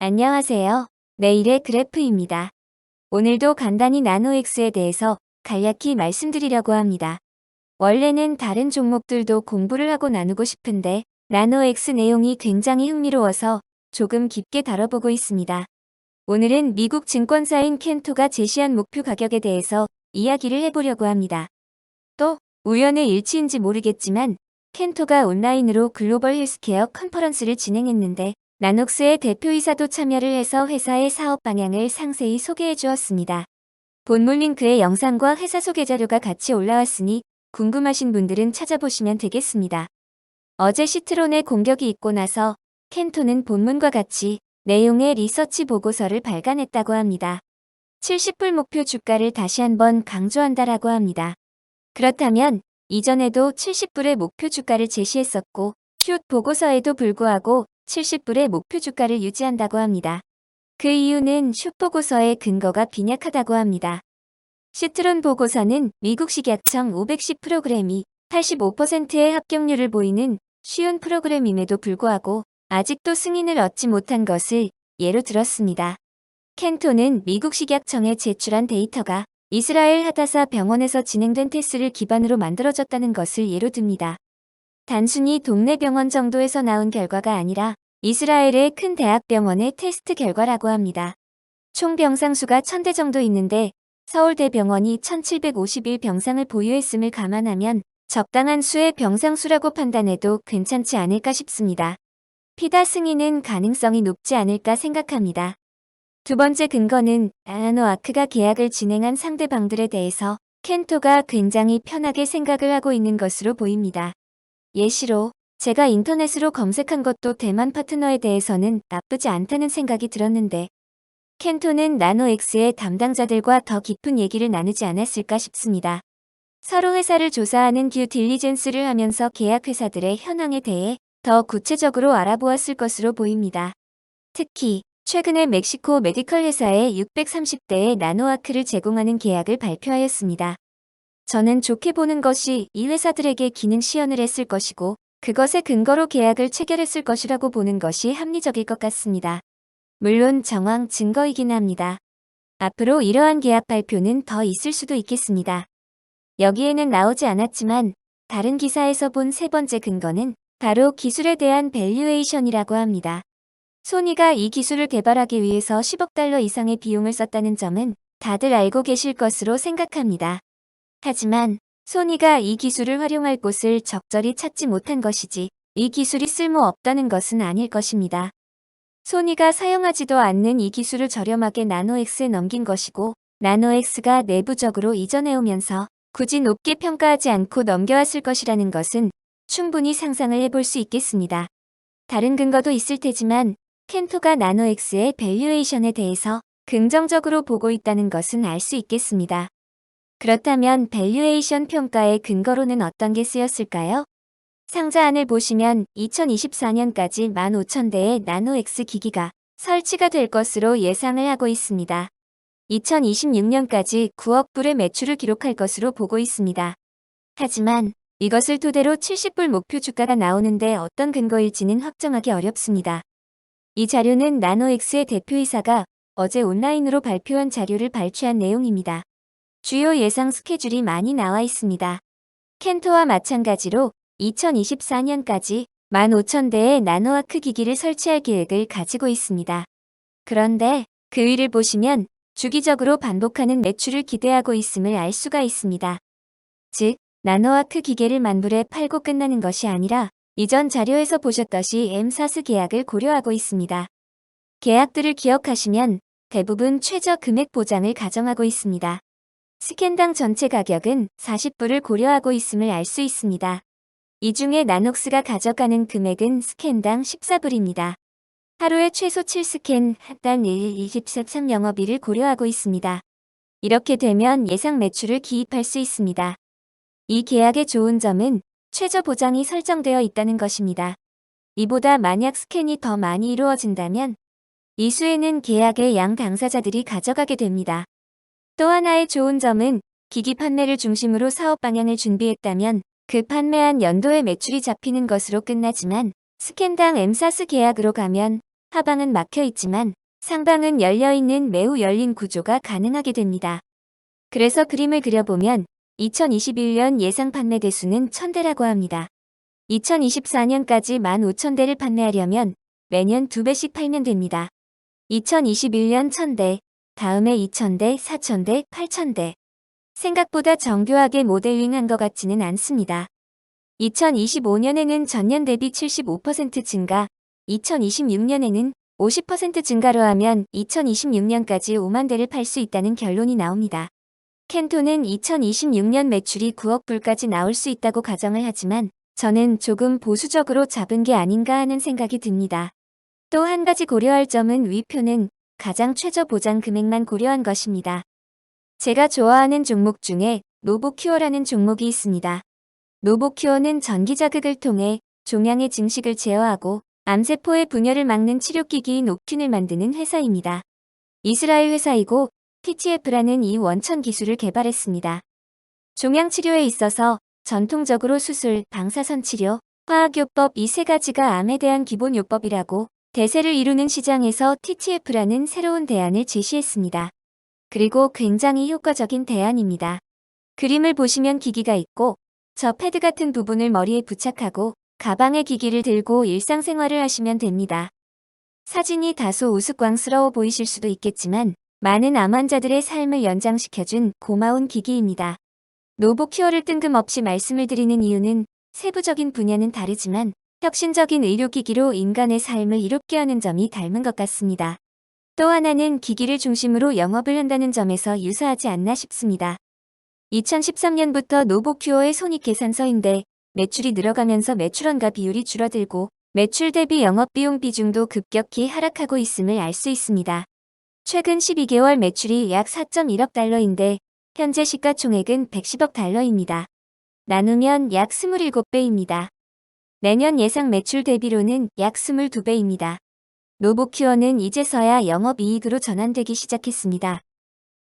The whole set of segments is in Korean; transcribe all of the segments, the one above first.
안녕하세요. 내일의 그래프입니다. 오늘도 간단히 나노엑스에 대해서 간략히 말씀드리려고 합니다. 원래는 다른 종목들도 공부를 하고 나누고 싶은데 나노엑스 내용이 굉장히 흥미로워서 조금 깊게 다뤄보고 있습니다. 오늘은 미국 증권사인 켄토가 제시한 목표 가격에 대해서 이야기를 해보려고 합니다. 또 우연의 일치인지 모르겠지만 켄토가 온라인으로 글로벌 헬스케어 컨퍼런스를 진행했는데 나녹스의 대표이사도 참여를 해서 회사의 사업 방향을 상세히 소개해 주었습니다. 본문 링크에 영상과 회사 소개 자료가 같이 올라왔으니 궁금하신 분들은 찾아보시면 되겠습니다. 어제 시트론의 공격이 있고 나서 켄토는 본문과 같이 내용의 리서치 보고서를 발간했다고 합니다. 70불 목표 주가를 다시 한번 강조한다라고 합니다. 그렇다면 이전에도 70불의 목표 주가를 제시했었고 슛 보고서에도 불구하고 70불의 목표 주가를 유지한다고 합니다. 그 이유는 슛 보고서의 근거가 빈약하다고 합니다. 시트론 보고서는 미국 식약청 510프로그램이 85%의 합격률을 보이는 쉬운 프로그램임에도 불구하고 아직도 승인을 얻지 못한 것을 예로 들었습니다. 켄토는 미국 식약청에 제출한 데이터가 이스라엘 하다사 병원에서 진행된 테스트를 기반으로 만들어졌다는 것을 예로 듭니다. 단순히 동네 병원 정도에서 나온 결과가 아니라 이스라엘의 큰 대학병원의 테스트 결과라고 합니다. 총 병상수가 1000대 정도 있는데 서울대병원이 1751병상을 보유했음을 감안하면 적당한 수의 병상수라고 판단해도 괜찮지 않을까 싶습니다. 피다 승인은 가능성이 높지 않을까 생각합니다. 두 번째 근거는 나노아크가 계약을 진행한 상대방들에 대해서 켄토가 굉장히 편하게 생각을 하고 있는 것으로 보입니다. 예시로 제가 인터넷으로 검색한 것도 대만 파트너에 대해서는 나쁘지 않다는 생각이 들었는데 켄토는 나노엑스의 담당자들과 더 깊은 얘기를 나누지 않았을까 싶습니다. 서로 회사를 조사하는 듀 딜리전스를 하면서 계약 회사들의 현황에 대해 더 구체적으로 알아보았을 것으로 보입니다. 특히 최근에 멕시코 메디컬 회사에 630대의 나노아크를 제공하는 계약을 발표하였습니다. 저는 좋게 보는 것이 이 회사들에게 기능 시연을 했을 것이고 그것의 근거로 계약을 체결했을 것이라고 보는 것이 합리적일 것 같습니다. 물론 정황 증거이긴 합니다. 앞으로 이러한 계약 발표는 더 있을 수도 있겠습니다. 여기에는 나오지 않았지만 다른 기사에서 본 세 번째 근거는 바로 기술에 대한 밸류에이션이라고 합니다. 소니가 이 기술을 개발하기 위해서 10억 달러 이상의 비용을 썼다는 점은 다들 알고 계실 것으로 생각합니다. 하지만 소니가 이 기술을 활용할 곳을 적절히 찾지 못한 것이지 이 기술이 쓸모없다는 것은 아닐 것입니다. 소니가 사용하지도 않는 이 기술을 저렴하게 나노엑스에 넘긴 것이고 나노엑스가 내부적으로 이전해오면서 굳이 높게 평가하지 않고 넘겨왔을 것이라는 것은 충분히 상상을 해볼 수 있겠습니다. 다른 근거도 있을 테지만 켄토가 나노엑스의 밸류에이션에 대해서 긍정적으로 보고 있다는 것은 알 수 있겠습니다. 그렇다면 밸류에이션 평가의 근거로는 어떤 게 쓰였을까요? 상자안을 보시면 2024년까지 15,000대의 나노엑스 기기가 설치가 될 것으로 예상을 하고 있습니다. 2026년까지 9억 불의 매출을 기록할 것으로 보고 있습니다. 하지만 이것을 토대로 70불 목표 주가가 나오는데 어떤 근거일지는 확정하기 어렵습니다. 이 자료는 나노엑스의 대표이사가 어제 온라인으로 발표한 자료를 발췌한 내용입니다. 주요 예상 스케줄이 많이 나와 있습니다. 켄토와 마찬가지로 2024년까지 15,000대의 나노아크 기기를 설치할 계획을 가지고 있습니다. 그런데 그 위를 보시면 주기적으로 반복하는 매출을 기대하고 있음을 알 수가 있습니다. 즉, 나노아크 기계를 만불에 팔고 끝나는 것이 아니라 이전 자료에서 보셨듯이 엠사스 계약을 고려하고 있습니다. 계약들을 기억하시면 대부분 최저 금액 보장을 가정하고 있습니다. 스캔당 전체 가격은 40불을 고려하고 있음을 알 수 있습니다. 이 중에 나녹스가 가져가는 금액은 스캔당 14불입니다. 하루에 최소 7스캔, 단 24참 영업일을 고려하고 있습니다. 이렇게 되면 예상 매출을 기입할 수 있습니다. 이 계약의 좋은 점은 최저 보장이 설정되어 있다는 것입니다. 이보다 만약 스캔이 더 많이 이루어진다면 이 수에는 계약의 양 당사자들이 가져가게 됩니다. 또 하나의 좋은 점은 기기 판매를 중심으로 사업 방향을 준비했다면 그 판매한 연도의 매출이 잡히는 것으로 끝나지만 스캔당 엠사스 계약으로 가면 하방은 막혀 있지만 상방은 열려있는 매우 열린 구조가 가능하게 됩니다. 그래서 그림을 그려보면 2021년 예상 판매 대수는 1000대라고 합니다. 2024년까지 15,000대를 판매하려면 매년 2배씩 팔면 됩니다. 2021년 1000대, 다음에 2000대, 4000대, 8000대. 생각보다 정교하게 모델링한 것 같지는 않습니다. 2025년에는 전년 대비 75% 증가, 2026년에는 50% 증가로 하면 2026년까지 5만 대를 팔 수 있다는 결론이 나옵니다. 켄토는 2026년 매출이 9억 불까지 나올 수 있다고 가정을 하지만 저는 조금 보수적으로 잡은 게 아닌가 하는 생각이 듭니다. 또 한 가지 고려할 점은 위 표는 가장 최저 보장 금액만 고려한 것입니다. 제가 좋아하는 종목 중에 노보큐어라는 종목이 있습니다. 노보큐어는 전기 자극을 통해 종양의 증식을 제어하고 암세포의 분열을 막는 치료기기인 옵튠을 만드는 회사입니다. 이스라엘 회사이고 TTF라는 이 원천 기술을 개발했습니다. 종양 치료에 있어서 전통적으로 수술, 방사선 치료, 화학요법 이 세 가지가 암에 대한 기본 요법이라고 대세를 이루는 시장에서 TTF라는 새로운 대안을 제시했습니다. 그리고 굉장히 효과적인 대안입니다. 그림을 보시면 기기가 있고 저 패드 같은 부분을 머리에 부착하고 가방에 기기를 들고 일상생활을 하시면 됩니다. 사진이 다소 우스꽝스러워 보이실 수도 있겠지만 많은 암 환자들의 삶을 연장시켜준 고마운 기기입니다. 노보큐어를 뜬금없이 말씀을 드리는 이유는 세부적인 분야는 다르지만 혁신적인 의료기기로 인간의 삶을 이롭게 하는 점이 닮은 것 같습니다. 또 하나는 기기를 중심으로 영업을 한다는 점에서 유사하지 않나 싶습니다. 2013년부터 노보큐어의 손익계산서인데 매출이 늘어가면서 매출원가 비율이 줄어들고 매출 대비 영업비용 비중도 급격히 하락하고 있음을 알 수 있습니다. 최근 12개월 매출이 약 4.1억 달러인데 현재 시가총액은 110억 달러입니다. 나누면 약 27배입니다. 내년 예상 매출 대비로는 약 22배입니다. 노보큐어는 이제서야 영업이익으로 전환되기 시작했습니다.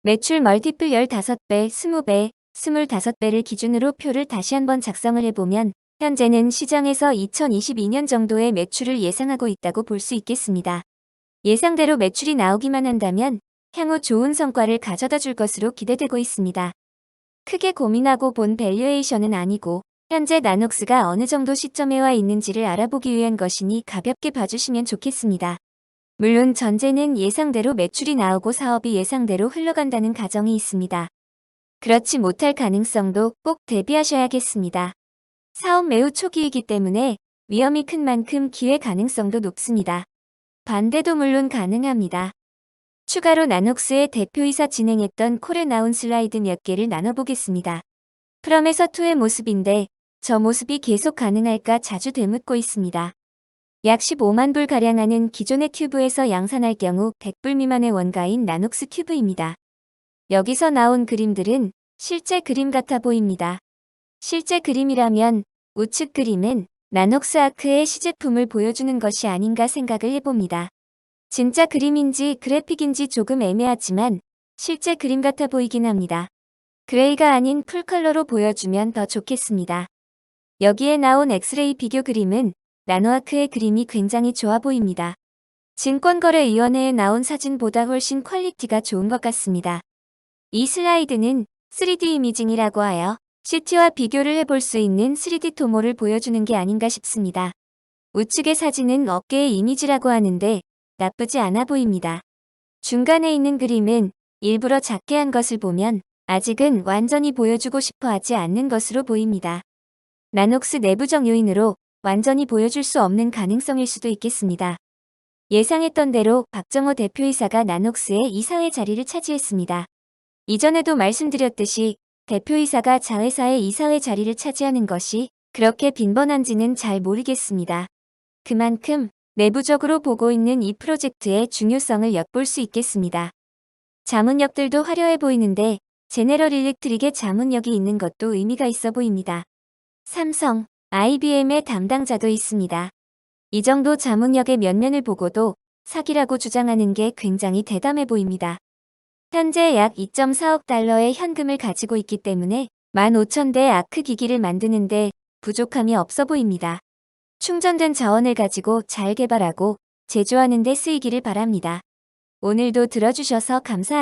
매출 멀티플 15배, 20배, 25배를 기준으로 표를 다시 한번 작성을 해보면 현재는 시장에서 2022년 정도의 매출을 예상하고 있다고 볼 수 있겠습니다. 예상대로 매출이 나오기만 한다면 향후 좋은 성과를 가져다 줄 것으로 기대되고 있습니다. 크게 고민하고 본 밸류에이션은 아니고 현재 나녹스가 어느 정도 시점에 와 있는지를 알아보기 위한 것이니 가볍게 봐주시면 좋겠습니다. 물론 전제는 예상대로 매출이 나오고 사업이 예상대로 흘러간다는 가정이 있습니다. 그렇지 못할 가능성도 꼭 대비하셔야겠습니다. 사업 매우 초기이기 때문에 위험이 큰 만큼 기회 가능성도 높습니다. 반대도 물론 가능합니다. 추가로 나녹스의 대표이사 진행했던 콜에 나온 슬라이드 몇 개를 나눠보겠습니다. 프롬에서 투의 모습인데 저 모습이 계속 가능할까 자주 되묻고 있습니다. 약 15만 불가량 하는 기존의 큐브에서 양산할 경우 100불 미만의 원가인 나녹스 큐브입니다. 여기서 나온 그림들은 실제 그림 같아 보입니다. 실제 그림이라면 우측 그림은 나녹스 아크의 시제품을 보여주는 것이 아닌가 생각을 해봅니다. 진짜 그림인지 그래픽인지 조금 애매하지만 실제 그림 같아 보이긴 합니다. 그레이가 아닌 풀컬러로 보여주면 더 좋겠습니다. 여기에 나온 엑스레이 비교 그림은 나노아크의 그림이 굉장히 좋아 보입니다. 증권거래위원회에 나온 사진보다 훨씬 퀄리티가 좋은 것 같습니다. 이 슬라이드는 3D 이미징이라고 하여 CT와 비교를 해볼 수 있는 3D 토모를 보여주는 게 아닌가 싶습니다. 우측의 사진은 어깨의 이미지라고 하는데 나쁘지 않아 보입니다. 중간에 있는 그림은 일부러 작게 한 것을 보면 아직은 완전히 보여주고 싶어 하지 않는 것으로 보입니다. 나녹스 내부적 요인으로 완전히 보여줄 수 없는 가능성일 수도 있겠습니다. 예상했던 대로 박정호 대표이사가 나녹스의 이사회 자리를 차지했습니다. 이전에도 말씀드렸듯이 대표이사가 자회사의 이사회 자리를 차지하는 것이 그렇게 빈번한지는 잘 모르겠습니다. 그만큼 내부적으로 보고 있는 이 프로젝트의 중요성을 엿볼 수 있겠습니다. 자문역들도 화려해 보이는데 제네럴 일렉트릭의 자문역이 있는 것도 의미가 있어 보입니다. 삼성, IBM의 담당자도 있습니다. 이 정도 자문역의 면면을 보고도 사기라고 주장하는 게 굉장히 대담해 보입니다. 현재 약 2.4억 달러의 현금을 가지고 있기 때문에 15,000대 아크 기기를 만드는데 부족함이 없어 보입니다. 충전된 자원을 가지고 잘 개발하고 제조하는 데 쓰이기를 바랍니다. 오늘도 들어주셔서 감사합니다.